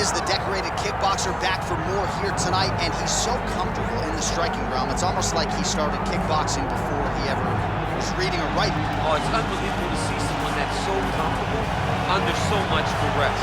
is, the decorated kickboxer, back for more here tonight, and he's so comfortable in the striking realm. It's almost like he started kickboxing before he ever was reading or writing. Oh, it's unbelievable to see someone that's so comfortable under so much duress.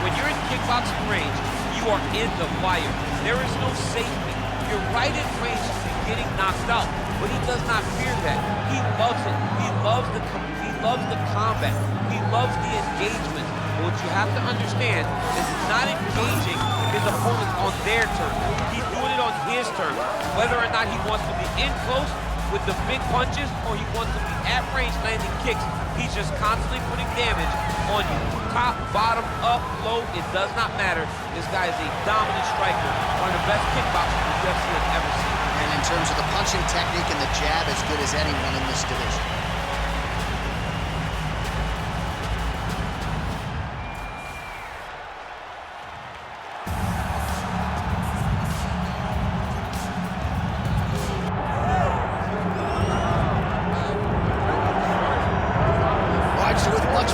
When you're in kickboxing range, you are in the fire. There is no safety. You're right in range to be getting knocked out, but he does not fear that. He loves it. He loves the combat. He loves the engagement. But what you have to understand is he's not engaging his opponent on their terms. He's doing it on his terms. Whether or not he wants to be in close with the big punches or he wants to be at range landing kicks, he's just constantly putting damage on you. Top, bottom, up, low, it does not matter. This guy is a dominant striker, one of the best kickboxers the UFC has ever seen. And in terms of the punching technique and the jab, as good as anyone in this division.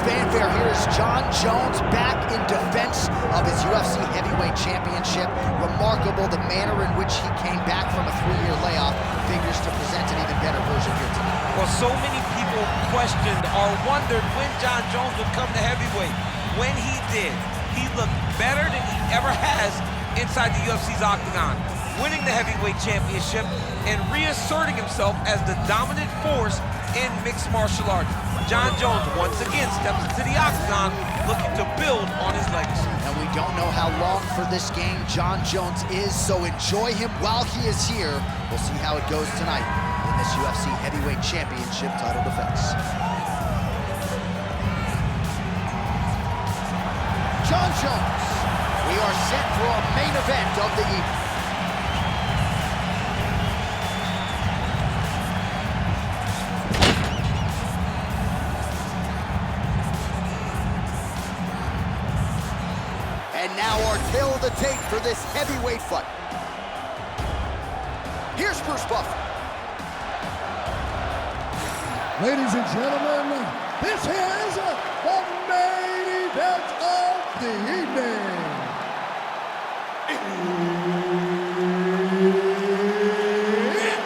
Fanfare, here is Jon Jones back in defense of his UFC heavyweight championship. Remarkable the manner in which he came back from a 3-year layoff. Figures to present an even better version here tonight. Well, so many people questioned or wondered when Jon Jones would come to heavyweight. When he did, he looked better than he ever has inside the UFC's octagon, winning the heavyweight championship and reasserting himself as the dominant force in mixed martial arts. Jon Jones once again steps into the octagon looking to build on his legacy. And we don't know how long for this game Jon Jones is, so enjoy him while he is here. We'll see how it goes tonight in this UFC Heavyweight Championship title defense. Jon Jones, we are set for our main event of the evening. And now our tail of the tape for this heavyweight fight. Here's Bruce Buffer. Ladies and gentlemen, this is the main event of the evening. It's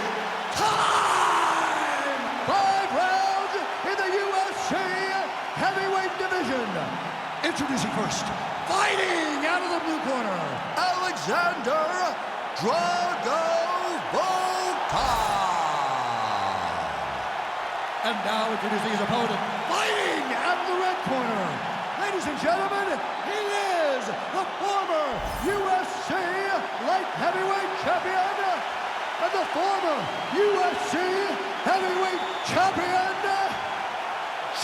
time! 5 rounds in the UFC heavyweight division. Introducing first, fighting out of the blue corner, Alexander Drago Volkov. And now introducing his opponent, fighting out of the red corner. Ladies and gentlemen, he is the former UFC light heavyweight champion and the former UFC heavyweight champion,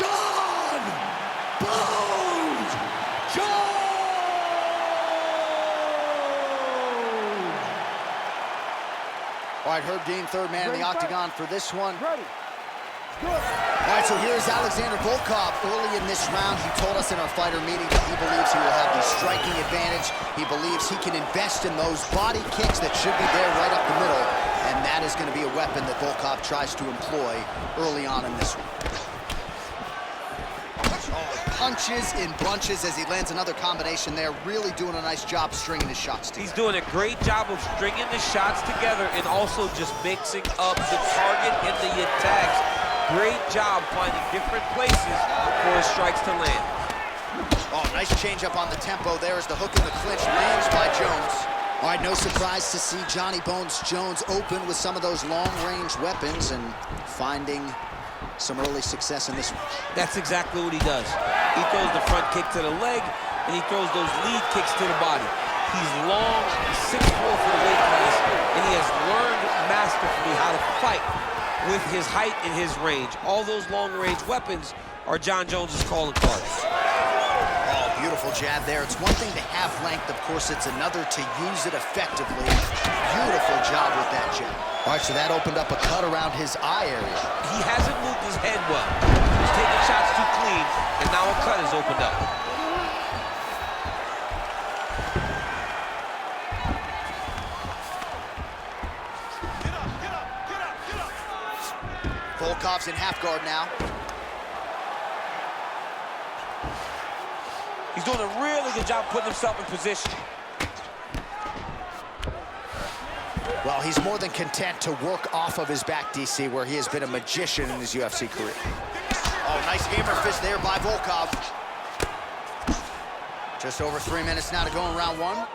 Jon Bones Jones! All right, Herb Dean, third man in the octagon for this one. Ready. Good. All right, so here's Alexander Volkov. Early in this round, he told us in our fighter meeting that he believes he will have the striking advantage. He believes he can invest in those body kicks that should be there right up the middle, and that is going to be a weapon that Volkov tries to employ early on in this one. Punches in bunches as he lands another combination there, really doing a nice job stringing his shots together. He's doing a great job of stringing the shots together and also just mixing up the target and the attacks. Great job finding different places for his strikes to land. Oh, nice change up on the tempo there as the hook in the clinch lands by Jones. All right, no surprise to see Johnny Bones Jones open with some of those long-range weapons and finding some early success in this one. That's exactly what he does. He throws the front kick to the leg, and he throws those lead kicks to the body. He's long, 6'4" for the weight class, and he has learned masterfully how to fight with his height and his range. All those long-range weapons are Jon Jones's calling cards. Oh, beautiful jab there. It's one thing to have length, of course, it's another to use it effectively. Beautiful job with that jab. All right, so that opened up a cut around his eye area. He hasn't moved his head well. He's taking shots too clean, and now a cut has opened up. Volkov's in half guard now. He's doing a really good job putting himself in position. Well, he's more than content to work off of his back, DC, where he has been a magician in his UFC career. Oh, nice hammer fist there by Volkov. Just over 3 minutes now to go in round one.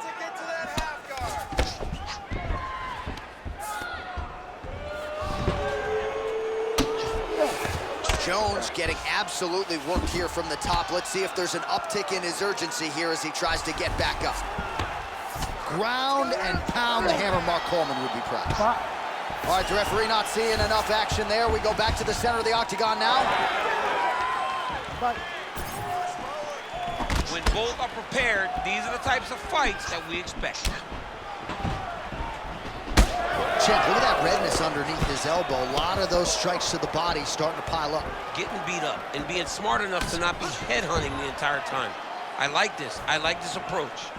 Jones getting absolutely worked here from the top. Let's see if there's an uptick in his urgency here as he tries to get back up. Ground and pound the hammer. Mark Coleman would be proud. All right, the referee not seeing enough action there. We go back to the center of the octagon now. When both are prepared, these are the types of fights that we expect. Check, look at that redness underneath his elbow. A lot of those strikes to the body starting to pile up. Getting beat up and being smart enough to not be headhunting the entire time. I like this. I like this approach.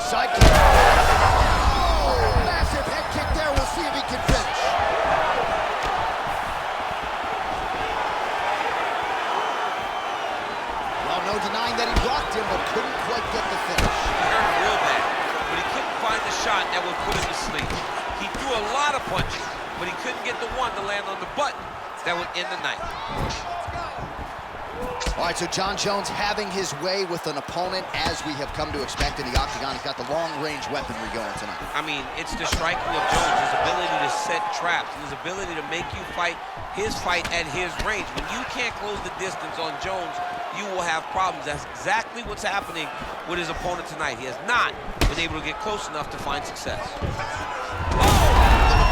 Side kick. Oh, massive head kick there. We'll see if he can finish. Well, no denying that he blocked him, but couldn't quite get the finish. He hurt real bad, but he couldn't find the shot that would put him to sleep. He threw a lot of punches, but he couldn't get the one to land on the button that would end the night. All right, so Jon Jones having his way with an opponent as we have come to expect in the octagon. He's got the long-range weaponry going tonight. I mean, it's the striking of Jones, his ability to set traps, his ability to make you fight his fight at his range. When you can't close the distance on Jones, you will have problems. That's exactly what's happening with his opponent tonight. He has not been able to get close enough to find success.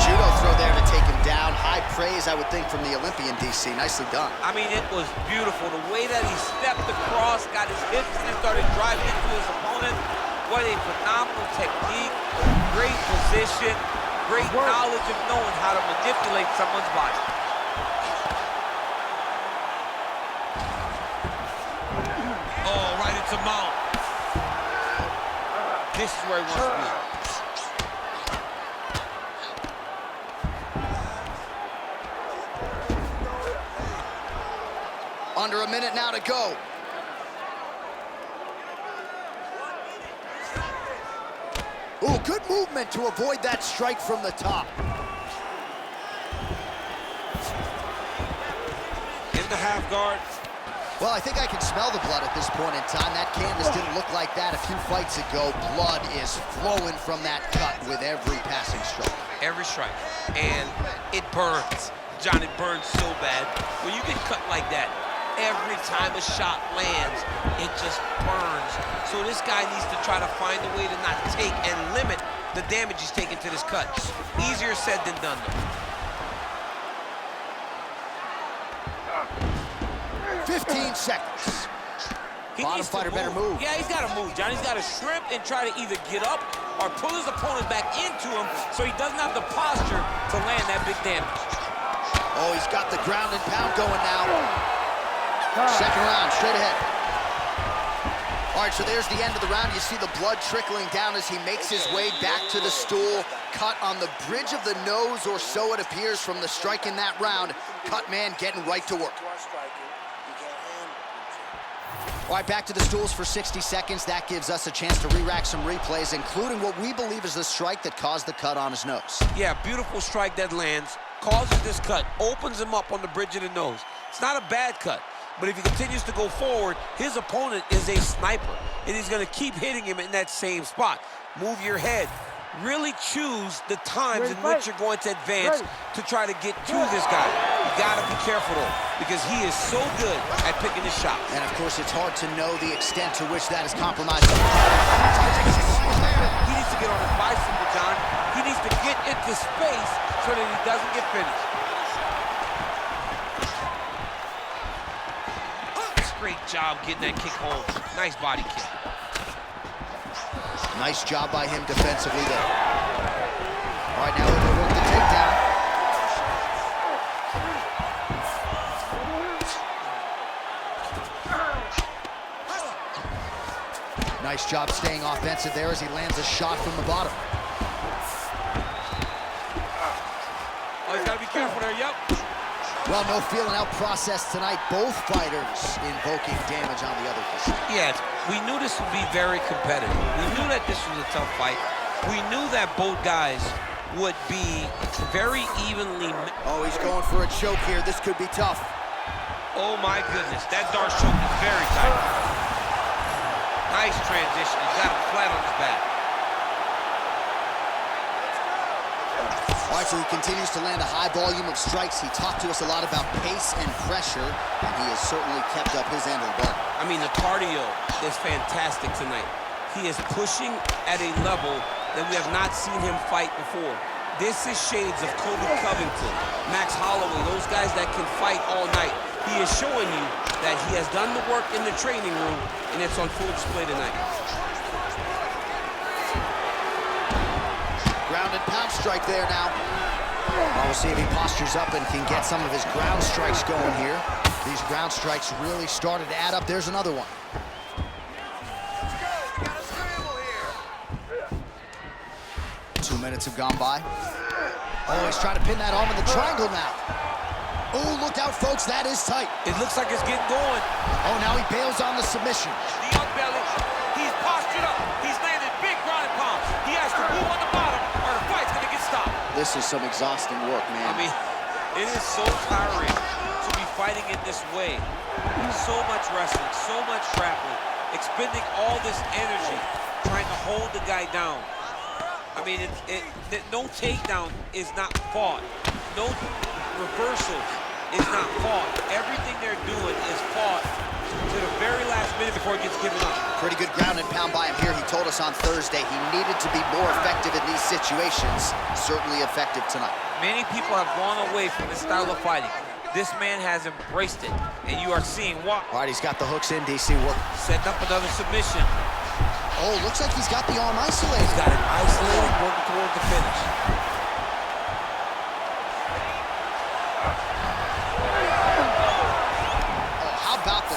Judo throw there to take him down. High praise, I would think, from the Olympian, DC. Nicely done. I mean, it was beautiful. The way that he stepped across, got his hips and started driving into his opponent. What a phenomenal technique. Great position. Great knowledge of knowing how to manipulate someone's body. Oh, right into mount. This is where he wants to be. Under a minute now to go. Ooh, good movement to avoid that strike from the top. In the half guard. Well, I think I can smell the blood at this point in time. That canvas didn't look like that a few fights ago. Blood is flowing from that cut with every passing strike. Every strike. And it burns. John, it burns so bad. When you get cut like that, every time a shot lands, it just burns. So this guy needs to try to find a way to not take and limit the damage he's taking to this cut. Easier said than done, though. 15 seconds. Bottom fighter better move. Yeah, he's got to move, John. He's got to shrimp and try to either get up or pull his opponent back into him so he doesn't have the posture to land that big damage. Oh, he's got the ground and pound going now. Second round, straight ahead. All right, so there's the end of the round. You see the blood trickling down as he makes his way back to the stool. Cut on the bridge of the nose, or so it appears from the strike in that round. Cut man getting right to work. All right, back to the stools for 60 seconds. That gives us a chance to re-rack some replays, including what we believe is the strike that caused the cut on his nose. Yeah, beautiful strike that lands, causes this cut, opens him up on the bridge of the nose. It's not a bad cut, but if he continues to go forward, his opponent is a sniper, and he's gonna keep hitting him in that same spot. Move your head. Really choose the times in which you're going to advance to try to get to this guy. You gotta be careful though, because he is so good at picking his shot. And of course, it's hard to know the extent to which that is compromised. He needs to get on his bicycle, John. He needs to get into space so that he doesn't get finished. Great job getting that kick home. Nice body kick. Nice job by him defensively there. All right, now we'll work the takedown. Nice job staying offensive there as he lands a shot from the bottom. Oh, he's got to be careful there, yep. Well, no feeling out process tonight. Both fighters invoking damage on the other. Yeah, we knew this would be very competitive. We knew that this was a tough fight. We knew that both guys would be very evenly... Oh, he's going for a choke here. This could be tough. Oh, my goodness. That Darce choke is very tight. Nice transition. He's got him flat on his back. All right, so he continues to land a high volume of strikes. He talked to us a lot about pace and pressure, and he has certainly kept up his end of the ball. I mean, the cardio is fantastic tonight. He is pushing at a level that we have not seen him fight before. This is shades of Kobe Covington, Max Holloway, those guys that can fight all night. He is showing you that he has done the work in the training room, and it's on full display tonight. Ground and pound strike there now. We'll see if he postures up and can get some of his ground strikes going here. These ground strikes really started to add up. There's another one. Let's go. We got a scramble here. 2 minutes have gone by. Oh, he's trying to pin that arm in the triangle now. Oh, look out, folks. That is tight. It looks like it's getting going. Oh, now he bails on the submission. The young belly, he's postured up. He's landed big ground and pound. He has to move on the bottom or the fight's going to get stopped. This is some exhausting work, man. I mean, it is so tiring to be fighting in this way. So much wrestling, so much grappling, expending all this energy trying to hold the guy down. I mean, no takedown is not fought. No reversal is not fought. Everything they're doing is fought to the very last minute before it gets given up. Pretty good ground and pound by him here. He told us on Thursday he needed to be more effective in these situations. Certainly effective tonight. Many people have gone away from this style of fighting. This man has embraced it, and you are seeing why. All right, he's got the hooks in, DC. Work. Setting up another submission. Oh, looks like he's got the arm isolated. He's got it isolated, working toward the finish.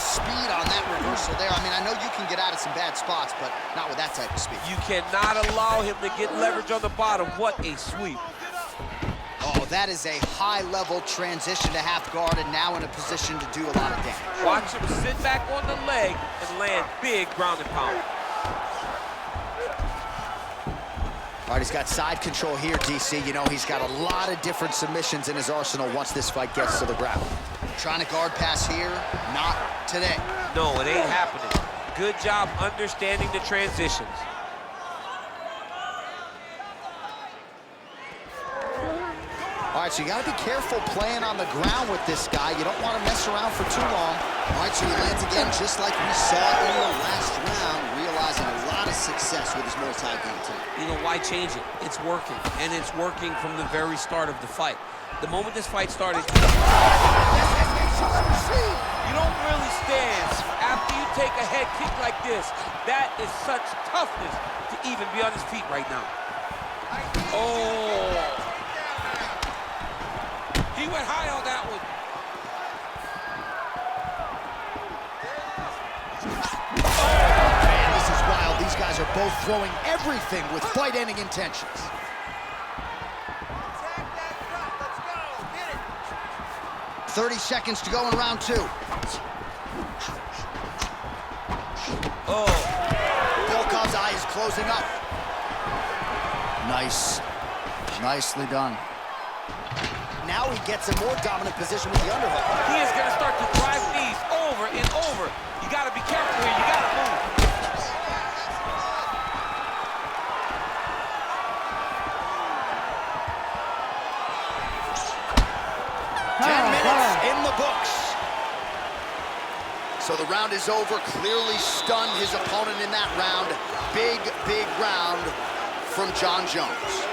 Speed on that reversal there. I mean, I know you can get out of some bad spots, but not with that type of speed. You cannot allow him to get leverage on the bottom. What a sweep. Oh, that is a high-level transition to half guard and now in a position to do a lot of damage. Watch him sit back on the leg and land big ground and pound. All right, he's got side control here, DC. You know, he's got a lot of different submissions in his arsenal once this fight gets to the ground. Trying to guard pass here, not today. No, it ain't happening. Good job understanding the transitions. All right, so you got to be careful playing on the ground with this guy. You don't want to mess around for too long. All right, so he lands again just like we saw in the last round, realizing a lot of success with his Muay Thai game tonight. You know, why change it? It's working, and it's working from the very start of the fight. The moment this fight started, you don't really stand after you take a head kick like this. That is such toughness to even be on his feet right now. Oh. He went high on that one. Oh, man, this is wild. These guys are both throwing everything with fight-ending intentions. 30 seconds to go in round two. Oh. Volkov's eye is closing up. Nice. Nicely done. Now he gets a more dominant position with the underhook. He is going to start to drive knees over and over. You got to be careful here. You got to move. In the books. So the round is over. Clearly stunned his opponent in that round. Big, big round from Jon Jones.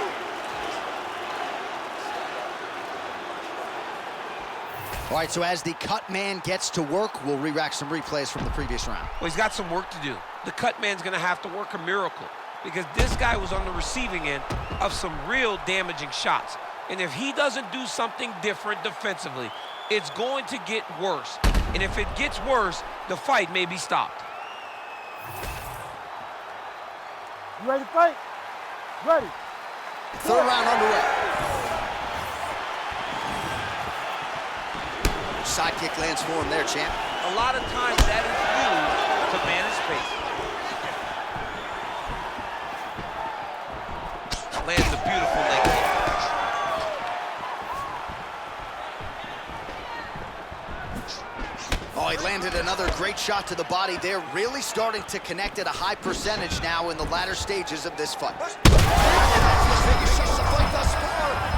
All right, so as the cut man gets to work, we'll re-rack some replays from the previous round. Well, he's got some work to do. The cut man's going to have to work a miracle because this guy was on the receiving end of some real damaging shots. And if he doesn't do something different defensively, it's going to get worse. And if it gets worse, the fight may be stopped. You ready to fight? Ready. Third round underway. side kick lands for him there, champ. A lot of times that is used to manage space. Lands a beautiful leg kick. Oh, he landed another great shot to the body. They're really starting to connect at a high percentage now in the latter stages of this fight.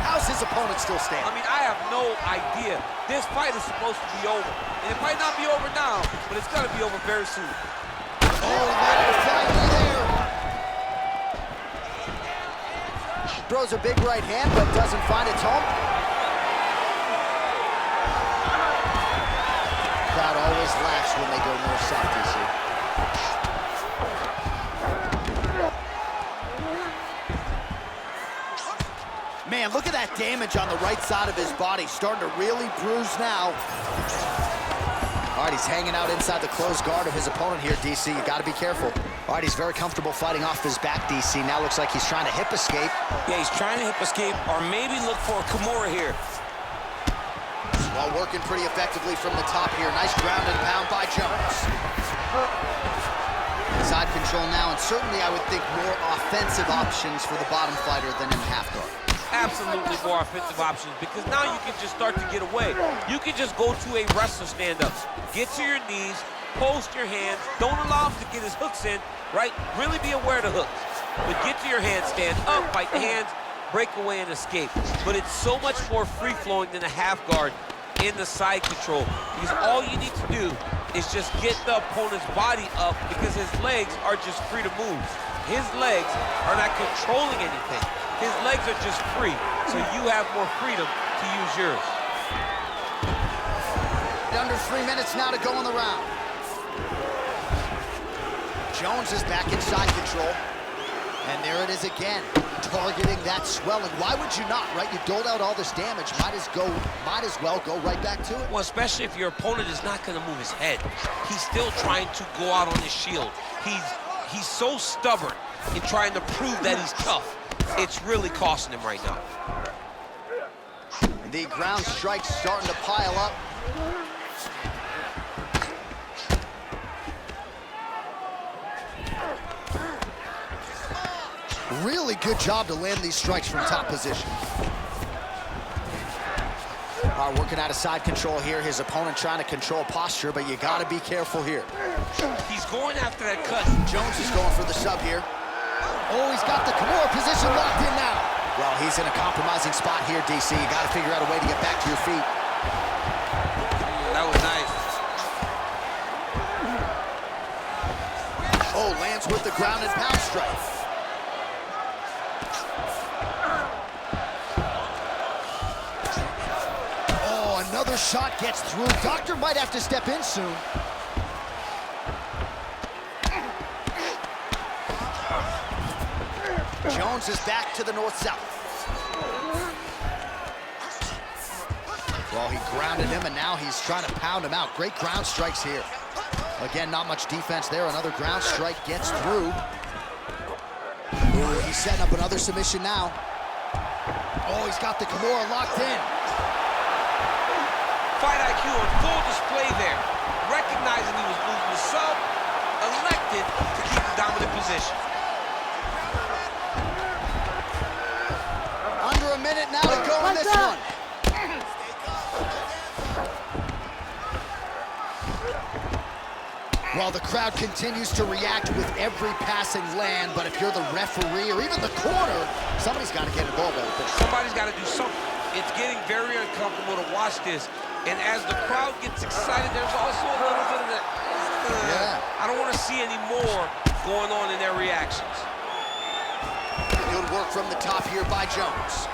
How's his opponent still standing? I mean, I have no idea. This fight is supposed to be over. And it might not be over now, but it's gonna be over very soon. Oh, landed a flying knee there. Throws a big right hand, but doesn't find its home. Crowd always laughs when they go north south, DC. Man, look at that damage on the right side of his body. Starting to really bruise now. All right, he's hanging out inside the closed guard of his opponent here, DC. You gotta be careful. All right, he's very comfortable fighting off his back, DC. Now looks like he's trying to hip escape. Yeah, he's trying to hip escape or maybe look for a Kimura here. While working pretty effectively from the top here. Nice ground and pound by Jones. Side control now, and certainly I would think more offensive options for the bottom fighter than in the half guard. Absolutely more offensive options, because now you can just start to get away. You can just go to a wrestler stand-up. Get to your knees, post your hands, don't allow him to get his hooks in, right? Really be aware of the hooks. But get to your hands, stand up, fight the hands, break away and escape. But it's so much more free-flowing than a half guard in the side control, because all you need to do is just get the opponent's body up, because his legs are just free to move. His legs are not controlling anything. His legs are just free, so you have more freedom to use yours. Under 3 minutes now to go in the round. Jones is back in side control. And there it is again, targeting that swelling. Why would you not, right? You doled out all this damage, might as well go right back to it. Well, especially if your opponent is not gonna move his head. He's still trying to go out on his shield. He's so stubborn in trying to prove that he's tough. It's really costing him right now. The ground strikes starting to pile up. Really good job to land these strikes from top position. All right, working out of side control here. His opponent trying to control posture, but you gotta be careful here. He's going after that cut. Jones is going for the sub here. Oh, he's got the Kimura position locked in now. Well, he's in a compromising spot here, DC. You gotta figure out a way to get back to your feet. That was nice. Oh, lands with the ground and pound strike. Oh, another shot gets through. Doctor might have to step in soon. Jones is back to the north-south. Well, he grounded him, and now he's trying to pound him out. Great ground strikes here. Again, not much defense there. Another ground strike gets through. Ooh, he's setting up another submission now. Oh, he's got the Kimura locked in. Fight IQ on full display there. Recognizing he was losing the sub, elected to keep the dominant position. Under a minute now to go in this one. Well, the crowd continues to react with every passing land, but if you're the referee or even the corner, somebody's got to get involved with this. Somebody's got to do something. It's getting very uncomfortable to watch this, and as the crowd gets excited, there's also a little bit of that. I don't want to see any more going on in their reactions. Good work from the top here by Jones.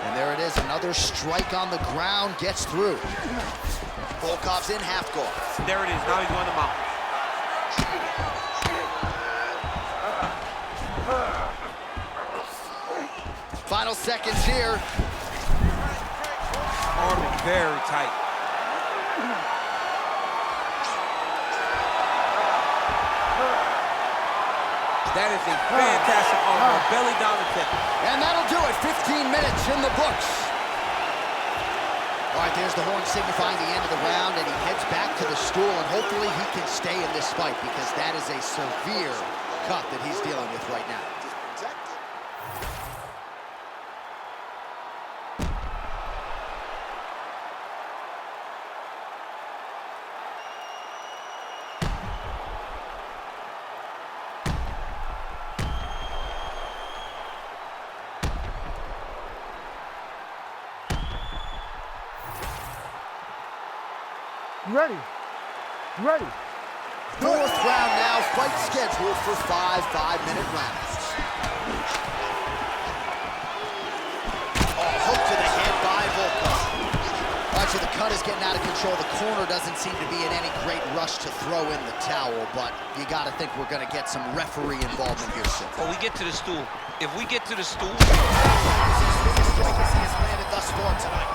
And there it is, another strike on the ground gets through. Volkov's in half guard. There it is, now he's going to mount. Final seconds here. Arm is very tight. That is a fantastic arm, belly down the tip. And that'll do it, 15 minutes in the books. All right, there's the horn signifying the end of the round, and he heads back to the stool, and hopefully he can stay in this fight because that is a severe cut that he's dealing with right now. You ready? You ready? Fourth round now, fight scheduled for 5 5-minute rounds. Oh, hook to the head by Volkov. All right, so the cut is getting out of control. The corner doesn't seem to be in any great rush to throw in the towel, but you got to think we're going to get some referee involvement here soon. Well, we get to the stool. If we get to the stool... Thus far tonight.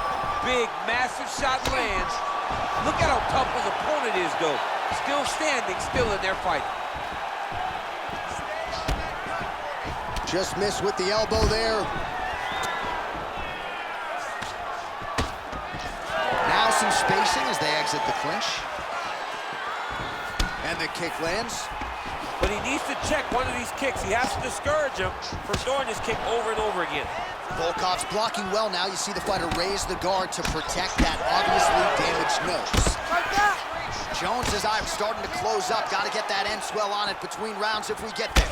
Big, massive shot lands. Look at how tough his opponent is, though. Still standing, still in their fight. Just missed with the elbow there. Now some spacing as they exit the clinch. And the kick lands. But he needs to check one of these kicks. He has to discourage him from throwing this kick over and over again. Volkov's blocking well now. You see the fighter raise the guard to protect that obviously damaged nose. Jones's eye starting to close up. Got to get that end swell on it between rounds if we get there.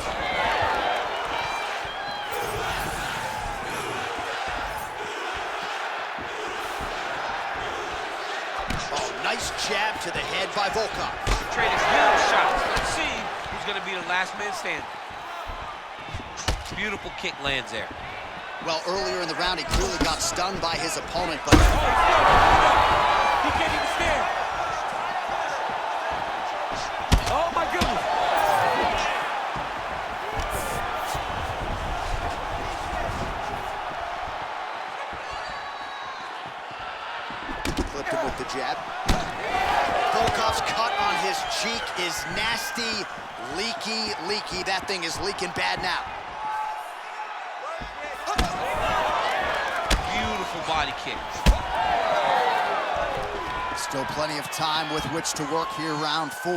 Oh, nice jab to the head by Volkov. Trading huge shots. Let's see who's going to be the last man standing. Beautiful kick lands there. Well, earlier in the round, he clearly got stunned by his opponent, but... He can't even stand. Oh, my goodness. Clipped him with the jab. Volkov's cut on his cheek is nasty, leaky. That thing is leaking bad now. Body kick. Still plenty of time with which to work here, round 4.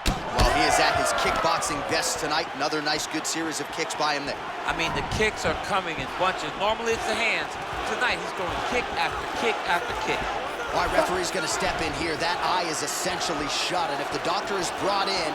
Well, he is at his kickboxing best tonight. Another nice, good series of kicks by him there. I mean, the kicks are coming in bunches. Normally it's the hands. Tonight he's going kick after kick after kick. All right, referee's going to step in here. That eye is essentially shut, and if the doctor is brought in,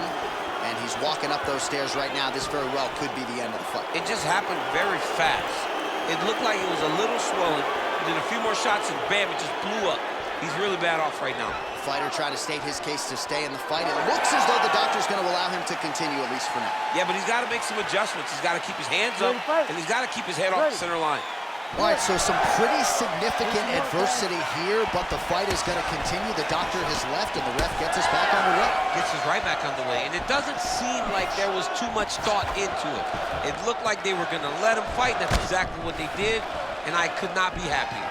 and he's walking up those stairs right now, this very well could be the end of the fight. It just happened very fast. It looked like it was a little swollen, then a few more shots and bam, it just blew up. He's really bad off right now. The fighter trying to state his case to stay in the fight. It looks as though the doctor's going to allow him to continue, at least for now. Yeah, but he's got to make some adjustments. He's got to keep his hands up, and he's got to keep his head off the center line. All right, so some pretty significant adversity here, but the fight is going to continue. The doctor has left, and the ref gets us back on the way. Gets us right back on the way, and it doesn't seem like there was too much thought into it. It looked like they were going to let him fight, and that's exactly what they did, and I could not be happier.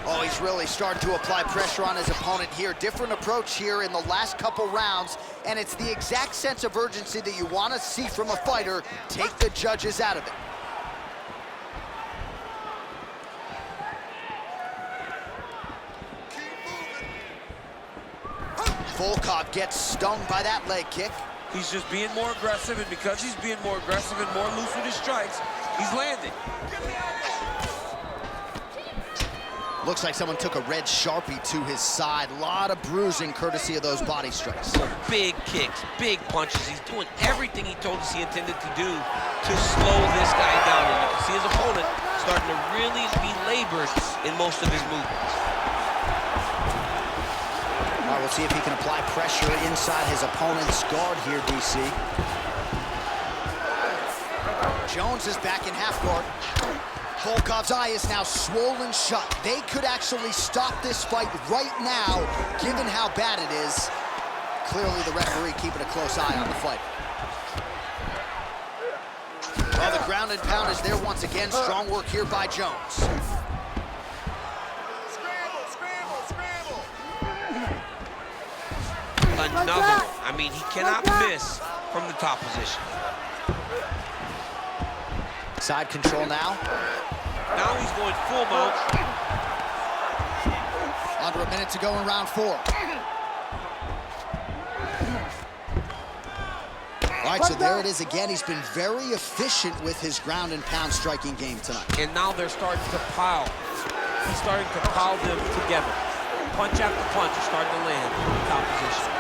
Oh, he's really starting to apply pressure on his opponent here. Different approach here in the last couple rounds, and it's the exact sense of urgency that you want to see from a fighter. Take the judges out of it. Volkov gets stung by that leg kick. He's just being more aggressive, and because he's being more aggressive and more loose with his strikes, he's landing. Looks like someone took a red Sharpie to his side. A lot of bruising courtesy of those body strikes. Big kicks, big punches. He's doing everything he told us he intended to do to slow this guy down. And you can see his opponent starting to really be labored in most of his movements. All right, we'll see if he can apply pressure inside his opponent's guard here, DC. Jones is back in half guard. Volkov's eye is now swollen shut. They could actually stop this fight right now, given how bad it is. Clearly the referee keeping a close eye on the fight. Well, the ground and pound is there once again. Strong work here by Jones. Another one. I mean, he cannot miss from the top position. Side control now. Now he's going full mount. Under a minute to go in round 4. All right, so there it is again. He's been very efficient with his ground and pound striking game tonight. And now they're starting to pile. He's starting to pile them together. Punch after punch is starting to land in top position.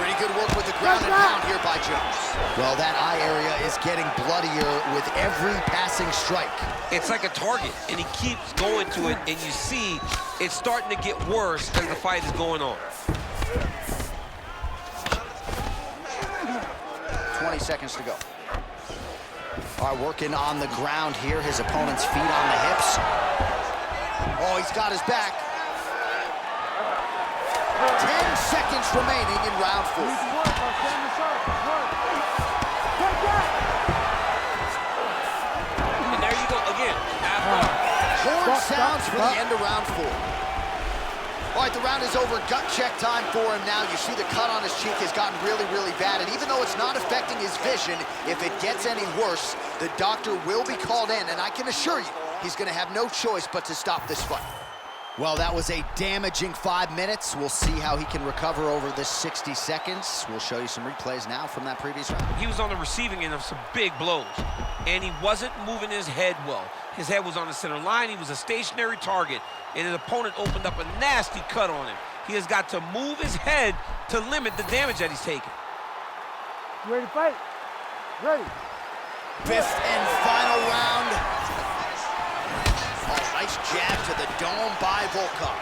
Pretty good work with the ground and pound here by Jones. Well, that eye area is getting bloodier with every passing strike. It's like a target, and he keeps going to it, and you see it's starting to get worse as the fight is going on. 20 seconds to go. All right, working on the ground here. His opponent's feet on the hips. Oh, he's got his back. 10 seconds remaining in round 4. And there you go again. Horn sounds for the end of round 4. All right, the round is over. Gut check time for him now. You see the cut on his cheek has gotten really, really bad. And even though it's not affecting his vision, if it gets any worse, the doctor will be called in. And I can assure you, he's going to have no choice but to stop this fight. Well, that was a damaging 5 minutes. We'll see how he can recover over this 60 seconds. We'll show you some replays now from that previous round. He was on the receiving end of some big blows, and he wasn't moving his head well. His head was on the center line. He was a stationary target, and his opponent opened up a nasty cut on him. He has got to move his head to limit the damage that he's taking. You ready to fight? Ready. 5th and final round. Oh, nice jab to the dome by Volkov.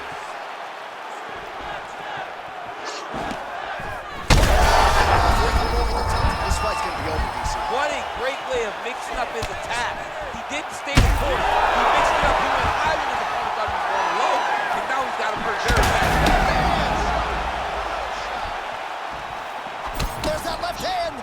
This fight's gonna be over, DC. What a great way of mixing up his attack. He didn't stay the course. He mixed it up. He went high when his opponent thought he was going low, and now he's got him hurt very fast. There's that left hand.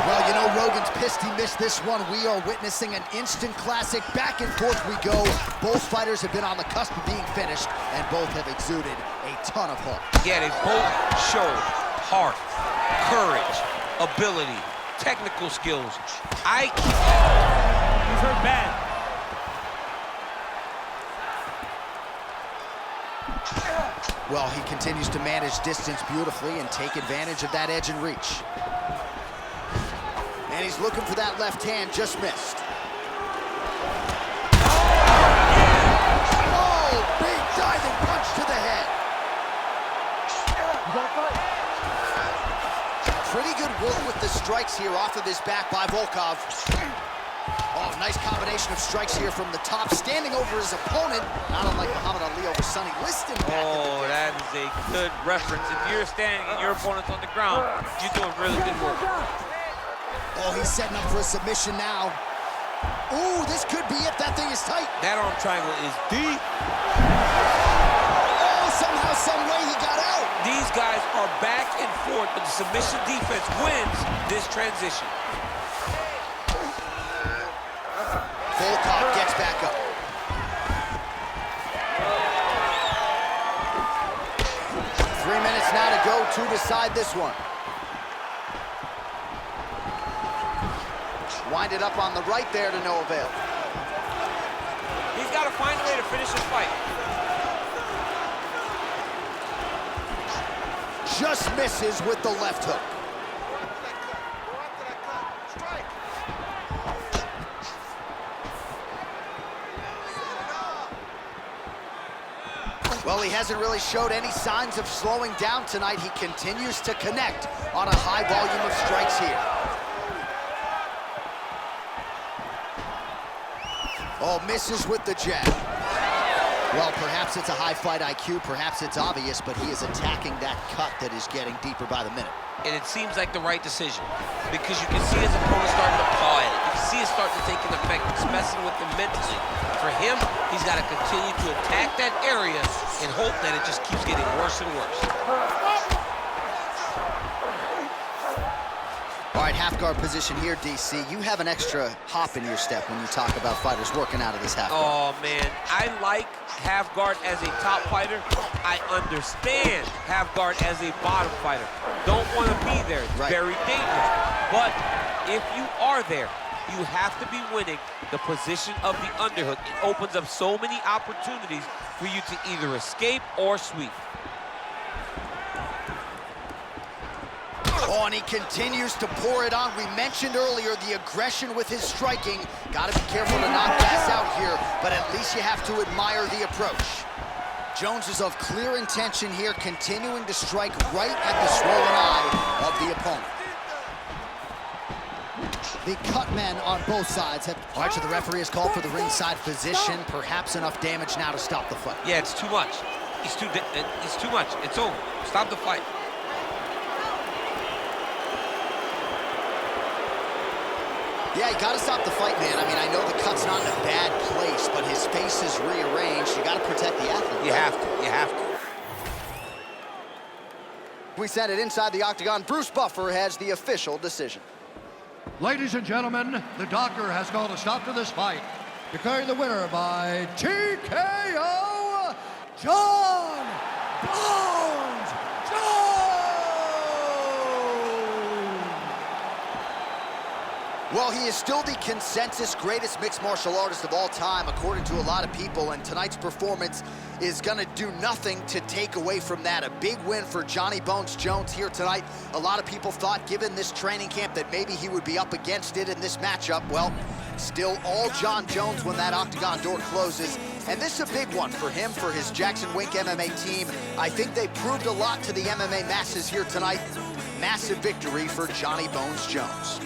Well, you know, Rogan's pissed he missed this one. We are witnessing an instant classic. Back and forth we go. Both fighters have been on the cusp of being finished, and both have exuded a ton of heart. Yeah, they both showed heart, courage, ability, technical skills. He's hurt bad. Well, he continues to manage distance beautifully and take advantage of that edge and reach. And he's looking for that left hand, just missed. Oh, big diving punch to the head. Pretty good work with the strikes here off of his back by Volkov. Oh, nice combination of strikes here from the top, standing over his opponent, not unlike Muhammad Ali over Sonny Liston. Oh, that is a good reference. If you're standing and your opponent's on the ground, you're doing really good work. Oh, he's setting up for a submission now. Ooh, this could be it. That thing is tight. That arm triangle is deep. Oh, somehow, some way he got out. These guys are back and forth, but the submission defense wins this transition. Volkov gets back up. Three minutes now to go to decide this one. Wind it up on the right there to no avail. He's got to find a way to finish this fight. Just misses with the left hook. Well, he hasn't really showed any signs of slowing down tonight. He continues to connect on a high volume of strikes here. Oh, misses with the jab. Well, perhaps it's a high fight IQ, perhaps it's obvious, but he is attacking that cut that is getting deeper by the minute. And it seems like the right decision because you can see his opponent starting to paw at it. You can see it starting to take an effect. It's messing with him mentally. For him, he's got to continue to attack that area and hope that it just keeps getting worse and worse. All right, half guard position here, DC. You have an extra hop in your step when you talk about fighters working out of this half guard. Oh, man, I like half guard as a top fighter. I understand half guard as a bottom fighter. Don't want to be there. It's very dangerous. But if you are there, you have to be winning the position of the underhook. It opens up so many opportunities for you to either escape or sweep. Oh, and he continues to pour it on. We mentioned earlier the aggression with his striking. Got to be careful to not gas out here, but at least you have to admire the approach. Jones is of clear intention here, continuing to strike right at the swollen eye of the opponent. The cut men on both sides have... All right, so the referee has called for the ringside position. Perhaps enough damage now to stop the fight. Yeah, it's too much. It's too much. It's over. Stop the fight. Yeah, you gotta stop the fight, man. I mean, I know the cut's not in a bad place, but his face is rearranged. You gotta protect the athlete. You have to. You have to. We send it inside the octagon. Bruce Buffer has the official decision. Ladies and gentlemen, the doctor has called a stop to this fight, declaring the winner by TKO, John Bones Jones! Well, he is still the consensus greatest mixed martial artist of all time, according to a lot of people, and tonight's performance is gonna do nothing to take away from that. A big win for Johnny Bones Jones here tonight. A lot of people thought, given this training camp, that maybe he would be up against it in this matchup. Well, still all John Jones when that octagon door closes. And this is a big one for him, for his Jackson Wink MMA team. I think they proved a lot to the MMA masses here tonight. Massive victory for Johnny Bones Jones.